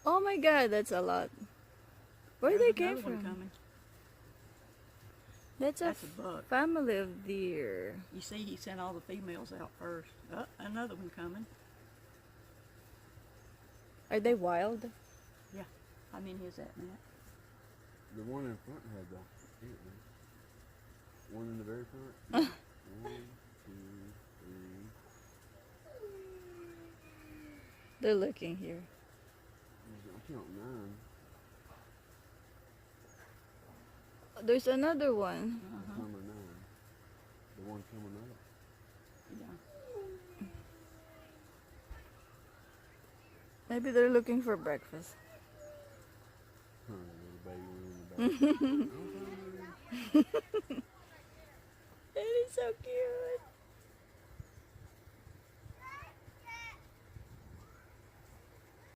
Oh my god, that's a lot. Where they There's came another one from? coming. That's That's a buck. family of deer. You see, he sent all the females out first. Another one coming. Are they wild? Yeah. How many is that, Matt? The one in front had the one in the very front. 1, 2, 3. They're looking here. I count 9. There's another one. Number 9. The one coming up. Yeah. Maybe they're looking for breakfast. Little baby one in the back. It is so cute.